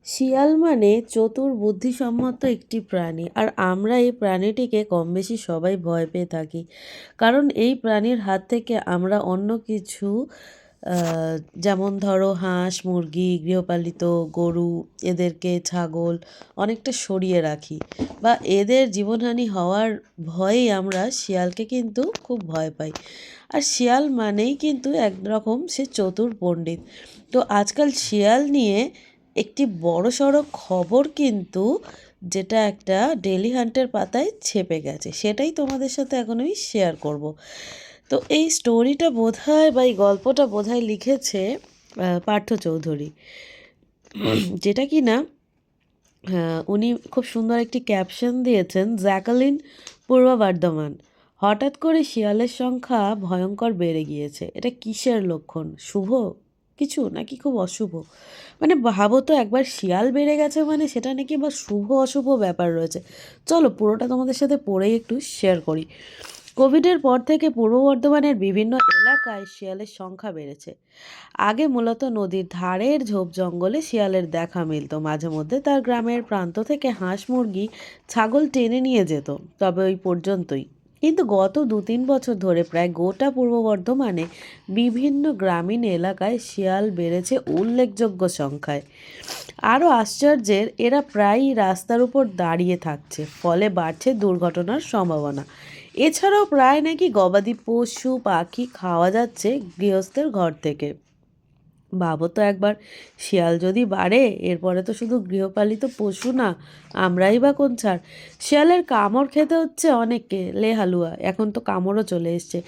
শিয়াল মানে চতুর বুদ্ধিসম্মত একটি প্রাণী, আর আমরা এই প্রাণীটিকে কম বেশি সবাই ভয় পেয়ে থাকি। কারণ এই প্রাণীর হাত থেকে আমরা অন্য কিছু যেমন ধরো হাঁস মুরগি গৃহপালিত গরু, এদেরকে ছাগল অনেকটা সরিয়ে রাখি, বা এদের জীবনহানি হওয়ার ভয়েই আমরা শিয়ালকে কিন্তু খুব ভয় পাই। আর শিয়াল মানেই কিন্তু একরকম সে চতুর পণ্ডিত। তো আজকাল শিয়াল নিয়ে একটি বড়সড় খবর কিন্তু, যেটা একটা ডেইলি হান্টের পাতায় ছেপে গেছে, সেটাই তোমাদের সাথে এখন আমি শেয়ার করব। তো এই স্টোরিটা বোধহয় বা এই গল্পটা বোধহয় লিখেছে পার্থ চৌধুরী, যেটা কি না উনি খুব সুন্দর একটি ক্যাপশন দিয়েছেন, জ্যাকালিন, পূর্ব বর্ধমান। হঠাৎ করে শিয়ালের সংখ্যা ভয়ঙ্কর বেড়ে গিয়েছে। এটা কিসের লক্ষণ? শুভ কিছু নাকি খুব অশুভ? মানে ভাবো তো একবার, শিয়াল বেড়ে গেছে মানে সেটা নাকি বা শুভ অশুভ ব্যাপার রয়েছে। চলো পুরোটা তোমাদের সাথে পড়েই একটু শেয়ার করি। কোভিডের পর থেকে পূর্ব বর্ধমানের বিভিন্ন এলাকায় শিয়ালের সংখ্যা বেড়েছে। আগে মূলত নদীর ধারের ঝোপ জঙ্গলে শিয়ালের দেখা মিলত, মাঝে মধ্যে তার গ্রামের প্রান্ত থেকে হাঁস মুরগি ছাগল টেনে নিয়ে যেত, তবে ওই পর্যন্তই। কিন্তু গত 2-3 বছর ধরে প্রায় গোটা পূর্ব বর্ধমানে বিভিন্ন গ্রামীণ এলাকায় শিয়াল বেড়েছে উল্লেখযোগ্য সংখ্যায়। আরও আশ্চর্যের, এরা প্রায়ই রাস্তার উপর দাঁড়িয়ে থাকছে, ফলে বাড়ছে দুর্ঘটনার সম্ভাবনা। এছাড়াও প্রায় নাকি গবাদি পশু পাখি খাওয়া যাচ্ছে গৃহস্থের ঘর থেকে। ভাবো তো একবার, শিয়াল যদি বাড়ে, এরপরে তো শুধু গৃহপালিত পশু না, আমরাই বা কোন ছাড়। শিয়ালের কামড় খেতে হচ্ছে অনেককে, লে হালুয়া, এখন তো কামড়ও চলে এসছে।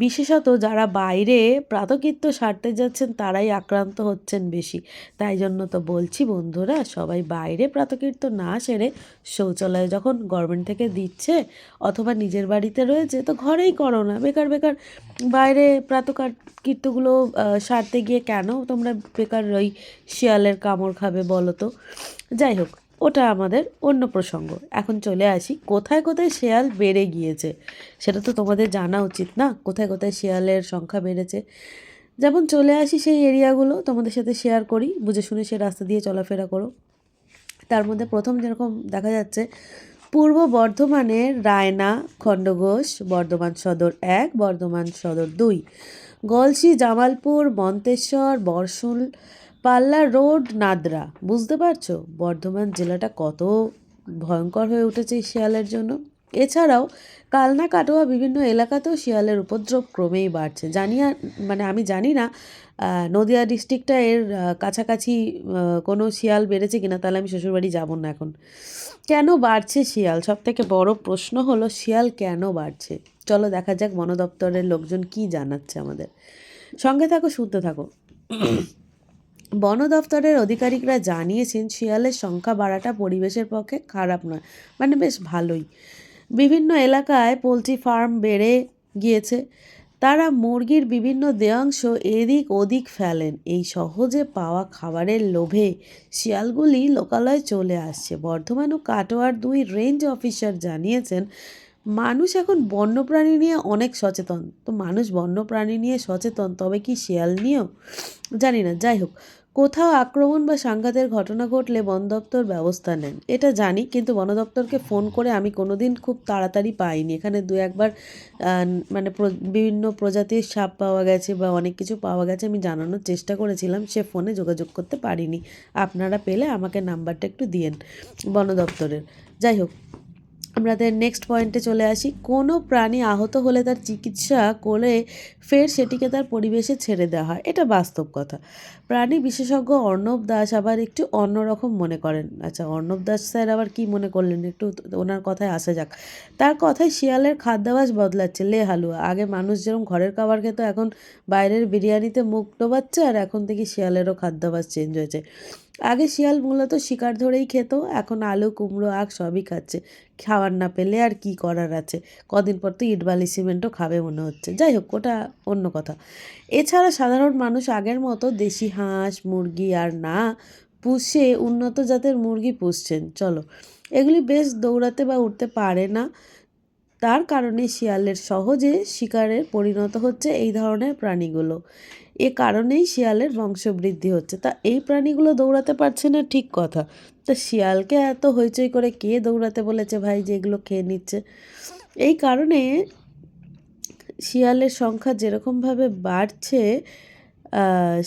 বিশেষত যারা বাইরে প্রাতকৃত্য সারতে যাচ্ছেন তারাই আক্রান্ত হচ্ছেন বেশি। তাই জন্য তো বলছি বন্ধুরা, সবাই বাইরে প্রাতকৃত্য না সেরে শৌচালয় যখন গভর্নমেন্ট থেকে দিচ্ছে অথবা নিজের বাড়িতে রয়েছে, তো ঘরেই করো না। বেকার বেকার বাইরে প্রাতকৃত্যগুলো সারতে গিয়ে কেন তোমরা বেকার ওই শিয়ালের কামড় খাবে বলো তো? যাই হোক, ওটা আমাদের অন্য প্রসঙ্গ। এখন চলে আসি, কোথায় কোথায় শিয়াল বেড়ে গিয়েছে সেটা তো তোমাদের জানা উচিত না, কোথায় কোথায় শিয়ালের সংখ্যা বেড়েছে। যেমন চলে আসি সেই এরিয়াগুলো তোমাদের সাথে শেয়ার করি, বুঝে শুনে সে রাস্তা দিয়ে চলাফেরা করো। তার মধ্যে প্রথম যেরকম দেখা যাচ্ছে, পূর্ব বর্ধমানের রায়না, খণ্ডঘোষ, বর্ধমান সদর 1, বর্ধমান সদর 2, গলসি, জামালপুর, মন্তেশ্বর, বরশুল, পাল্লা রোড, নাদরা। বুঝতে পারছো বর্ধমান জেলাটা কত ভয়ঙ্কর হয়ে উঠেছে এই শিয়ালের জন্য। এছাড়াও কালনা কাটোয়া বিভিন্ন এলাকাতেও শিয়ালের উপদ্রব ক্রমেই বাড়ছে। মানে আমি জানি না নদিয়া ডিস্ট্রিক্টটা এর কাছাকাছি কোনো শিয়াল বেড়েছে কিনা, তাহলে আমি শ্বশুরবাড়ি যাব না এখন। কেন বাড়ছে শিয়াল? সব থেকে বড় প্রশ্ন হলো শিয়াল কেন বাড়ছে। চলো দেখা যাক বন দপ্তরের লোকজন কি জানাচ্ছে আমাদের। সঙ্গে থাকো, শুনতে থাকো। বন দপ্তরের আধিকারিকরা জানিয়েছেন শিয়ালের সংখ্যা বাড়াটা পরিবেশের পক্ষে খারাপ নয়, মানে বেশ ভালোই। বিভিন্ন এলাকায় পোলট্রি ফার্ম বেড়ে গিয়েছে, তারা মুরগির বিভিন্ন দেহাংশ এদিক ওদিক ফেলেন। এই সহজে পাওয়া খাবারের লোভে শিয়ালগুলি লোকালয়ে চলে আসছে। বর্ধমান ও কাটোয়ার 2 রেঞ্জ অফিসার জানিয়েছেন, মানুষ এখন বন্যপ্রাণী নিয়ে অনেক সচেতন। তো মানুষ বন্যপ্রাণী নিয়ে সচেতন, তবে কি শিয়াল নিয়েও? জানি না। যাই হোক, কোথাও আক্রমণ বা সংঘাতের ঘটনা ঘটলে বন দপ্তর ব্যবস্থা নেন, এটা জানি। কিন্তু বন দপ্তরকে ফোন করে আমি কোনোদিন খুব তাড়াতাড়ি পাইনি। এখানে 2-1বার মানে বিভিন্ন প্রজাতির সাপ পাওয়া গেছে বা অনেক কিছু পাওয়া গেছে, আমি জানানোর চেষ্টা করেছিলাম, সে ফোনে যোগাযোগ করতে পারিনি। আপনারা পেলে আমাকে নাম্বারটা একটু দিয়েন বন দপ্তরের। যাই হোক, আমাদের নেক্সট পয়েন্টে চলে আসি। কোনো প্রাণী আহত হলে তার চিকিৎসা করে ফের সেটিকে তার পরিবেশে ছেড়ে দেওয়া হয়, এটা বাস্তব কথা। প্রাণী বিশেষজ্ঞ অর্ণব দাস আবার একটু অন্যরকম মনে করেন। আচ্ছা, অর্ণব দাস স্যার আবার কি মনে করলেন, একটু ওনার কথায় আসা যাক। তার কথায় শিয়ালের খাদ্যাভ্যাস বদলাচ্ছে, লে হালুয়া। আগে মানুষ যেরকম ঘরের খাবার খেত, এখন বাইরের বিরিয়ানিতে মুখ ডোবাচ্ছে, আর এখন থেকে শিয়ালেরও খাদ্যাভ্যাস চেঞ্জ হয়েছে। আগে শিয়াল মূলত শিকার ধরেই খেত, এখন আলু কুমড়ো আখ সবই খাচ্ছে। খাবার না পেলে আর কি করার আছে, কদিন পর তো ইট বালি সিমেন্টও খাবে মনে হচ্ছে। যাই হোক, ওটা অন্য কথা। এছাড়া সাধারণ মানুষ আগের মতো দেশি হাঁস মুরগি আর না পুষে উন্নত জাতের মুরগি পুষছেন। চলো, এগুলি বেশ দৌড়াতে বা উঠতে পারে না, তার কারণে শিয়ালের সহজে শিকারে পরিণত হচ্ছে এই ধরনের প্রাণীগুলো। এ কারণেই শিয়ালের বংশবৃদ্ধি হচ্ছে। তা এই প্রাণীগুলো দৌড়াতে পারছে না ঠিক কথা, তা শিয়ালকে এত হইচই করে কে দৌড়াতে বলেছে ভাই যে এগুলো খেয়ে নিচ্ছে? এই কারণে শিয়ালের সংখ্যা যেরকমভাবে বাড়ছে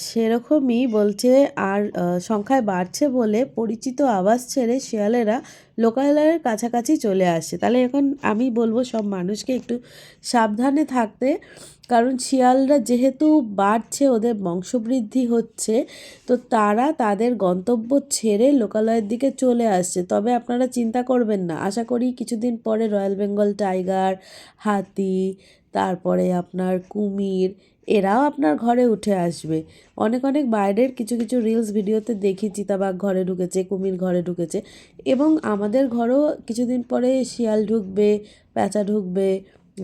সেরকমই বলছে। আর সংখ্যায় বাড়ছে বলে পরিচিত আবাস ছেড়ে শিয়ালেরা লোকালয়ের কাছাকাছি চলে আসছে। তাহলে এখন আমি বলবো সব মানুষকে একটু সাবধানে থাকতে, কারণ শিয়ালরা যেহেতু বাড়ছে, ওদের বংশবৃদ্ধি হচ্ছে, তো তারা তাদের গন্তব্য ছেড়ে লোকালয়ের দিকে চলে আসছে। তবে আপনারা চিন্তা করবেন না, আশা করি কিছুদিন পরে রয়্যাল বেঙ্গল টাইগার, হাতি, তারপরে আপনার কুমির, এরাও আপনার ঘরে উঠে আসবে। অনেক অনেক বাইরের কিছু কিছু রিলস ভিডিওতে দেখি চিতাবাঘ ঘরে ঢুকেছে, কুমির ঘরে ঢুকেছে, এবং আমাদের ঘরেও কিছুদিন পরে শিয়াল ঢুকবে, প্যাঁচা ঢুকবে,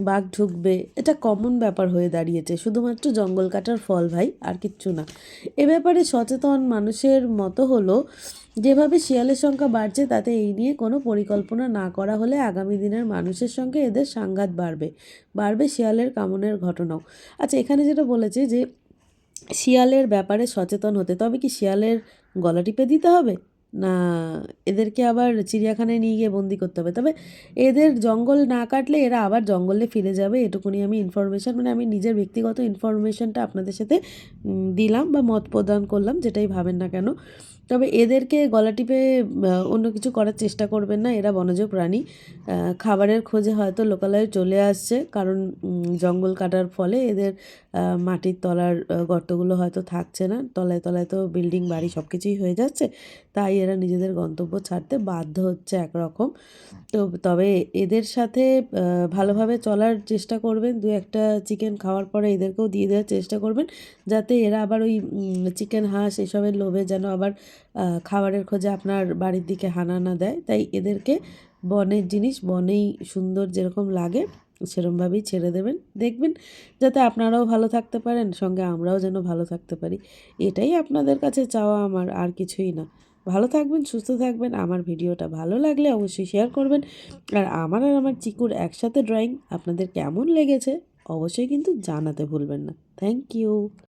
বাঘ ঢুকবে। এটা কমন ব্যাপার হয়ে দাঁড়িয়েছে, শুধুমাত্র জঙ্গল কাটার ফল ভাই, আর কিচ্ছু না। এ ব্যাপারে সচেতন মানুষের মতো হলো, যেভাবে শিয়ালের সংখ্যা বাড়ছে তাতে এই নিয়ে কোনো পরিকল্পনা না করা হলে আগামী দিনের মানুষের সঙ্গে এদের সংঘাত বাড়বে শিয়ালের কামড়ের ঘটনাও। আচ্ছা, এখানে যেটা বলেছে যে শিয়ালের ব্যাপারে সচেতন হতে, তবে কি শিয়ালের গলা টিপে দিতে হবে, না এদেরকে আবার চিড়িয়াখানায় নিয়ে গিয়ে বন্দি করতে হবে? তবে এদের জঙ্গল না কাটলে এরা আবার জঙ্গলে ফিরে যাবে, এটুকুনি আমি ইনফরমেশান, মানে আমি নিজের ব্যক্তিগত ইনফরমেশানটা আপনাদের সাথে দিলাম বা মত প্রদান করলাম, যেটাই ভাবেন না কেন। তবে এদেরকে গলা টিপে অন্য কিছু করার চেষ্টা করবেন না, এরা বনজ প্রাণী। খাবারের খোঁজে হয়তো লোকালয়ে চলে আসছে, কারণ জঙ্গল কাটার ফলে এদের মাটির তলার গর্তগুলো হয়তো থাকছে না, তলায় তলায় তো বিল্ডিং বাড়ি সব কিছুই হয়ে যাচ্ছে, তাই এরা নিজেদের গন্তব্য ছাড়তে বাধ্য হচ্ছে একরকম। তো তবে এদের সাথে ভালোভাবে চলার চেষ্টা করবেন, দু একটা চিকেন খাওয়ার পরে এদেরকেও দিয়ে দেওয়ার চেষ্টা করবেন, যাতে এরা আবার ওই চিকেন, হাঁস এসবের লোভে যেন আবার খাবারের খোঁজে আপনার বাড়ির দিকে হানা না দেয়। তাই এদেরকে বনের জিনিস বনেই সুন্দর যেরকম লাগে সেরমভাবেই ছেড়ে দেবেন, দেখবেন যাতে আপনারাও ভালো থাকতে পারেন, সঙ্গে আমরাও যেন ভালো থাকতে পারি। এটাই আপনাদের কাছে চাওয়া আমার, আর কিছুই না। ভালো থাকবেন, সুস্থ থাকবেন। আমার ভিডিওটা ভালো লাগলে অবশ্যই শেয়ার করবেন। আর আমার চিকুর একসাথে ড্রয়িং আপনাদের কেমন লেগেছে অবশ্যই কিন্তু জানাতে ভুলবেন না। Thank you.